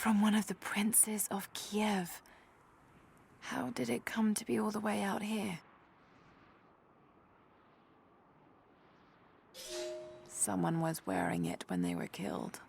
From one of the princes of Kiev. How did it come to be all the way out here? Someone was wearing it when they were killed.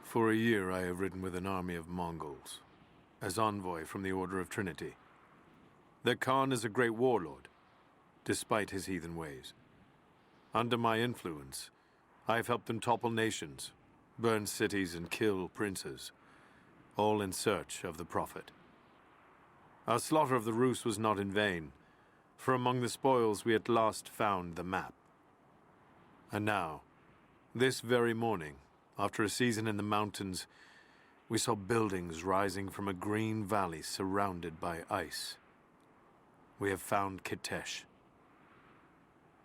For a year I have ridden with an army of Mongols, as envoy from the Order of Trinity. Their Khan is a great warlord, despite his heathen ways. Under my influence, I have helped them topple nations, burn cities and kill princes, all in search of the Prophet. Our slaughter of the Rus was not in vain, for among the spoils we at last found the map. And now, this very morning, after a season in the mountains, we saw buildings rising from a green valley surrounded by ice. We have found Kitesh.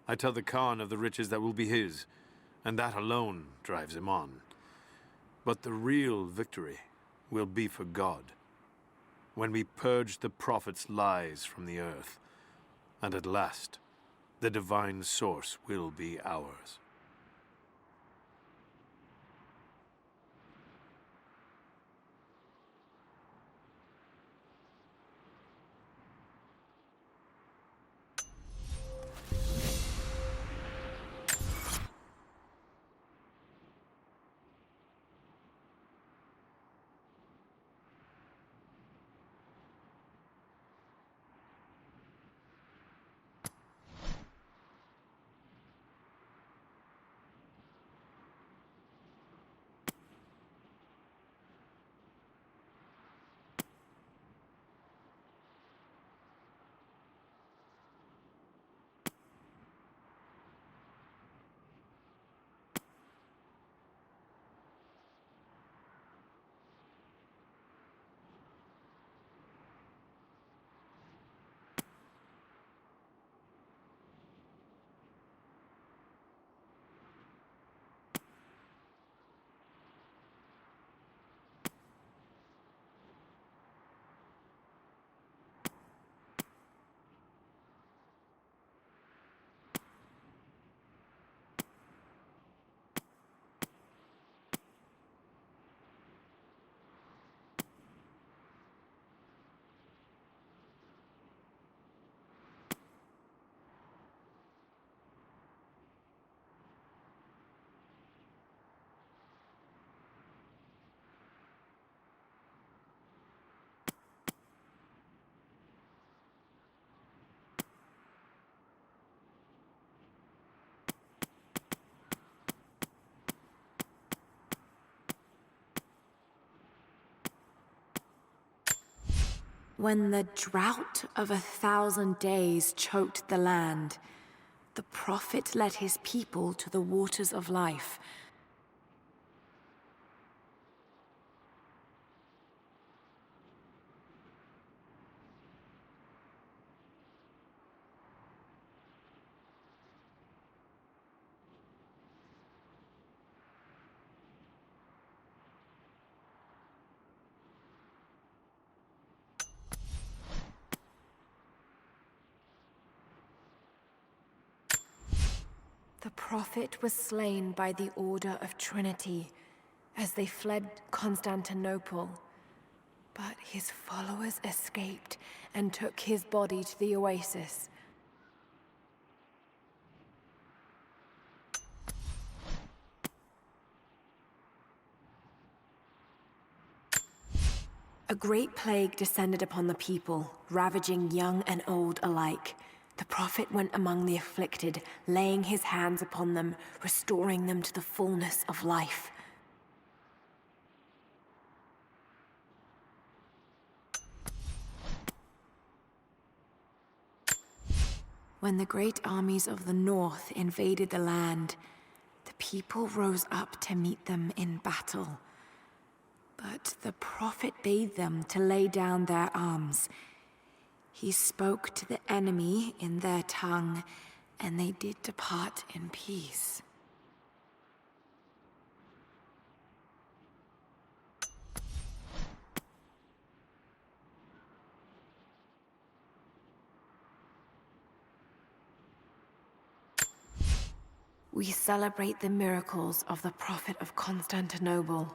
I tell the Khan of the riches that will be his, and that alone drives him on. But the real victory will be for God, when we purge the Prophet's lies from the earth, and at last, the divine source will be ours. When the drought of 1,000 days choked the land, the prophet led his people to the waters of life. The prophet was slain by the Order of Trinity as they fled Constantinople. But his followers escaped and took his body to the oasis. A great plague descended upon the people, ravaging young and old alike. The prophet went among the afflicted, laying his hands upon them, restoring them to the fullness of life. When the great armies of the north invaded the land, the people rose up to meet them in battle. But the prophet bade them to lay down their arms. He spoke to the enemy in their tongue, and they did depart in peace. We celebrate the miracles of the prophet of Constantinople,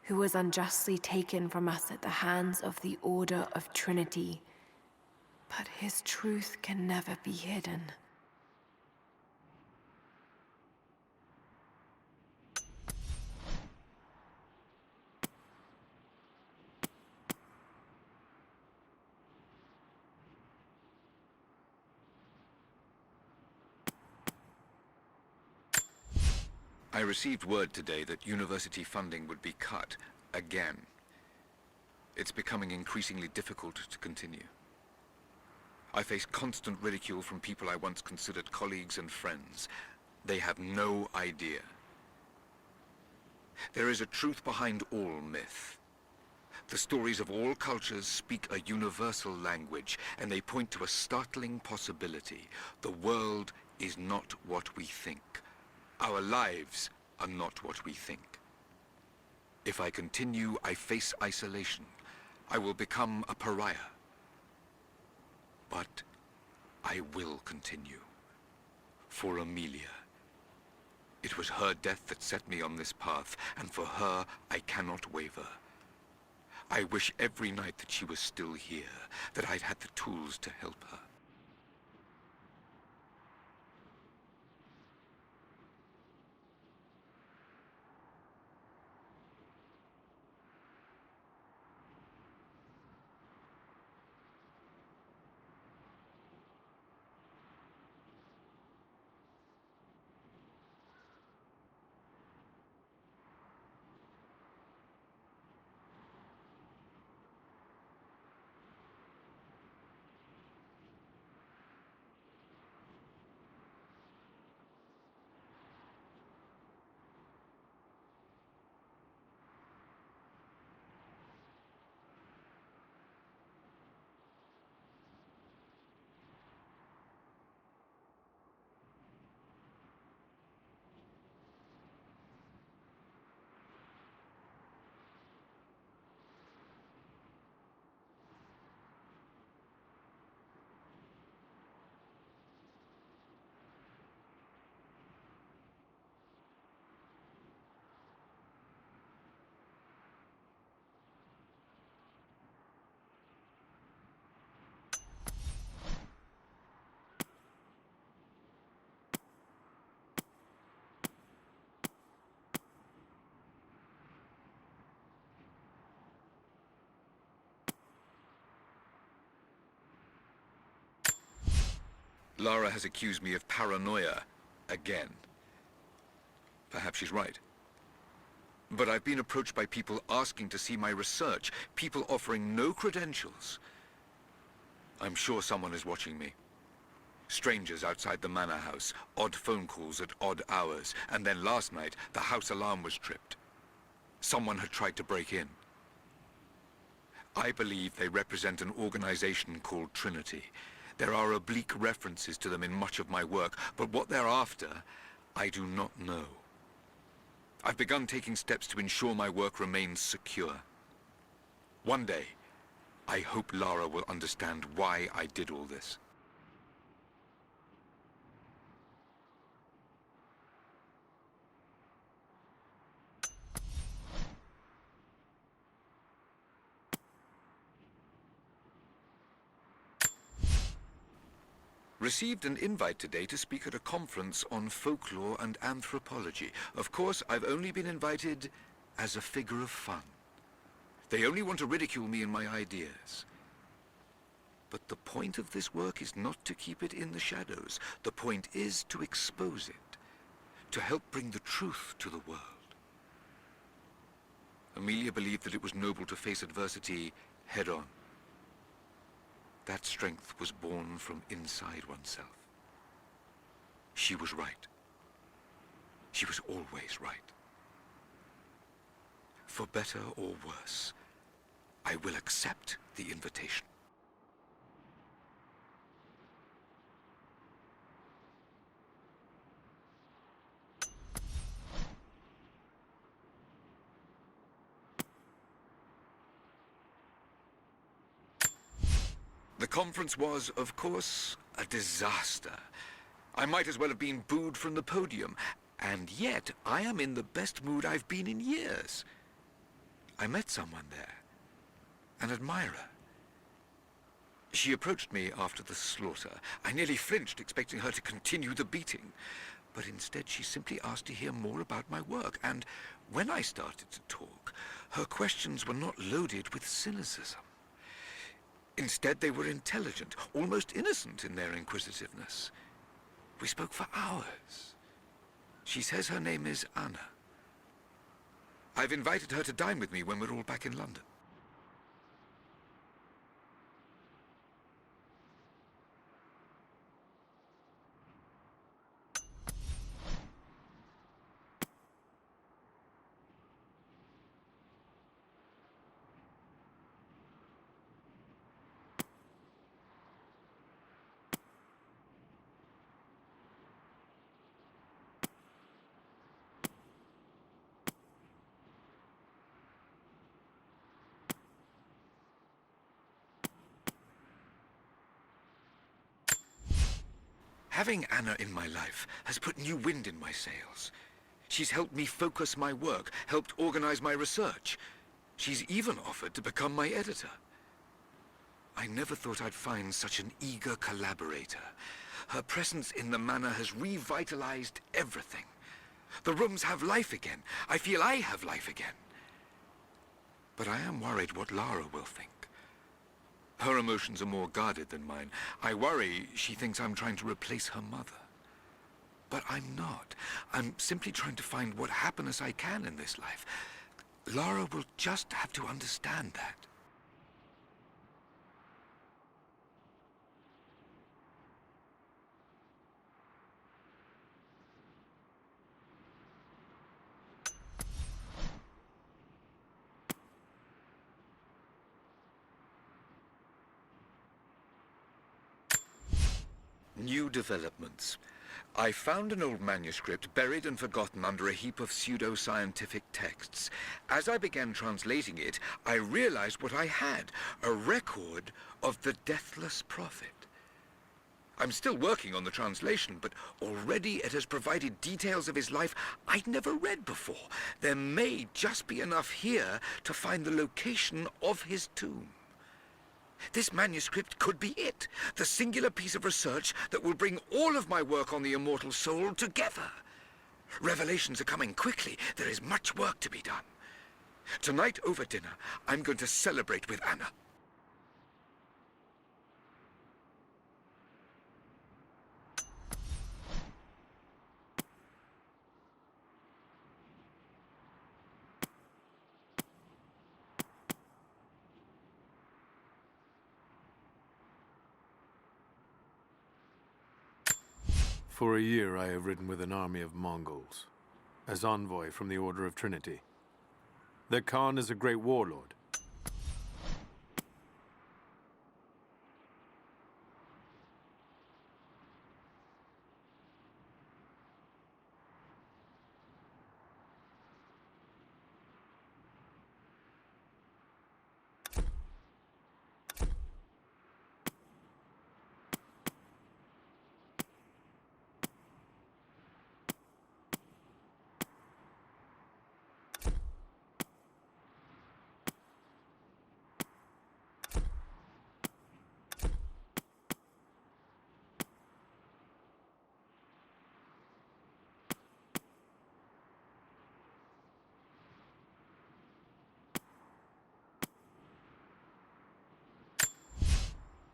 who was unjustly taken from us at the hands of the Order of Trinity. But his truth can never be hidden. I received word today that university funding would be cut again. It's becoming increasingly difficult to continue. I face constant ridicule from people I once considered colleagues and friends. They have no idea. There is a truth behind all myth. The stories of all cultures speak a universal language, and they point to a startling possibility. The world is not what we think. Our lives are not what we think. If I continue, I face isolation. I will become a pariah. But I will continue. For Amelia. It was her death that set me on this path, and for her, I cannot waver. I wish every night that she was still here, that I'd had the tools to help her. Lara has accused me of paranoia again. Perhaps she's right. But I've been approached by people asking to see my research, people offering no credentials. I'm sure someone is watching me. Strangers outside the manor house, odd phone calls at odd hours, and then last night, the house alarm was tripped. Someone had tried to break in. I believe they represent an organization called Trinity. There are oblique references to them in much of my work, but what they're after, I do not know. I've begun taking steps to ensure my work remains secure. One day, I hope Lara will understand why I did all this. Received an invite today to speak at a conference on folklore and anthropology. Of course, I've only been invited as a figure of fun. They only want to ridicule me and my ideas. But the point of this work is not to keep it in the shadows. The point is to expose it, to help bring the truth to the world. Amelia believed that it was noble to face adversity head-on. That strength was born from inside oneself. She was right. She was always right. For better or worse, I will accept the invitation. The conference was, of course, a disaster. I might as well have been booed from the podium, and yet I am in the best mood I've been in years. I met someone there, an admirer. She approached me after the slaughter. I nearly flinched, expecting her to continue the beating. But instead she simply asked to hear more about my work, and when I started to talk, her questions were not loaded with cynicism. Instead, they were intelligent, almost innocent in their inquisitiveness. We spoke for hours. She says her name is Anna. I've invited her to dine with me when we're all back in London. Having Anna in my life has put new wind in my sails. She's helped me focus my work, helped organize my research. She's even offered to become my editor. I never thought I'd find such an eager collaborator. Her presence in the manor has revitalized everything. The rooms have life again. I feel I have life again. But I am worried what Lara will think. Her emotions are more guarded than mine. I worry she thinks I'm trying to replace her mother. But I'm not. I'm simply trying to find what happiness I can in this life. Lara will just have to understand that. New developments. I found an old manuscript buried and forgotten under a heap of pseudo-scientific texts. As I began translating it, I realized what I had, a record of the Deathless Prophet. I'm still working on the translation, but already it has provided details of his life I'd never read before. There may just be enough here to find the location of his tomb. This manuscript could be it, the singular piece of research that will bring all of my work on the immortal soul together. Revelations are coming quickly. There is much work to be done. Tonight over dinner, I'm going to celebrate with Anna. For a year I have ridden with an army of Mongols, as envoy from the Order of Trinity. The Khan is a great warlord.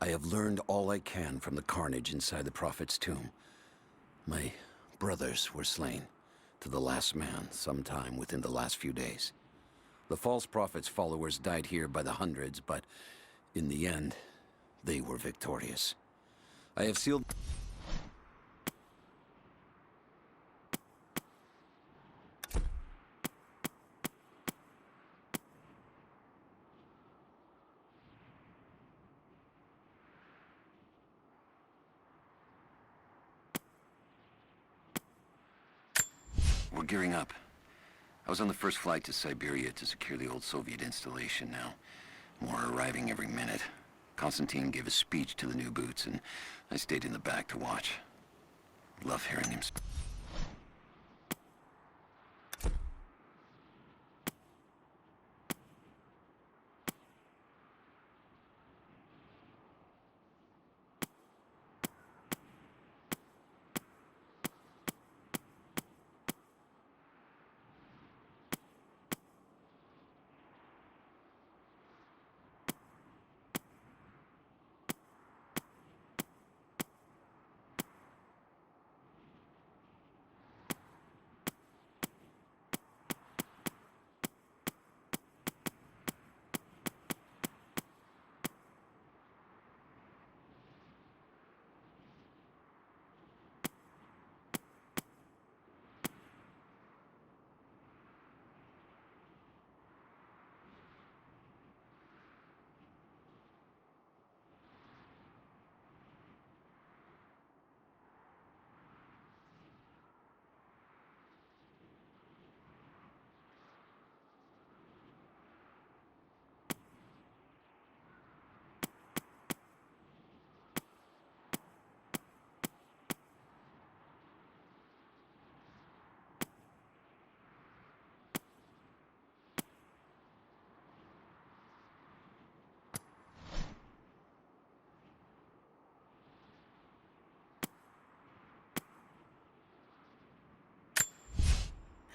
I have learned all I can from the carnage inside the Prophet's tomb. My brothers were slain, to the last man, sometime within the last few days. The false Prophet's followers died here by the hundreds, but in the end, they were victorious. I have sealed... We're gearing up. I was on the first flight to Siberia to secure the old Soviet installation now. More are arriving every minute. Konstantin gave a speech to the new boots, and I stayed in the back to watch. Love hearing him.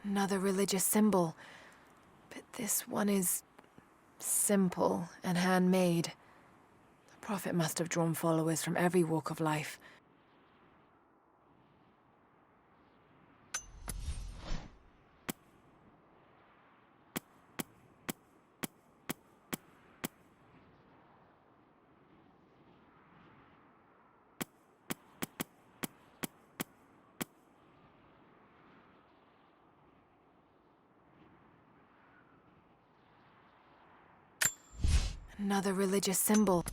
Another religious symbol. But this one is simple and handmade. The Prophet must have drawn followers from every walk of life. Another religious symbol.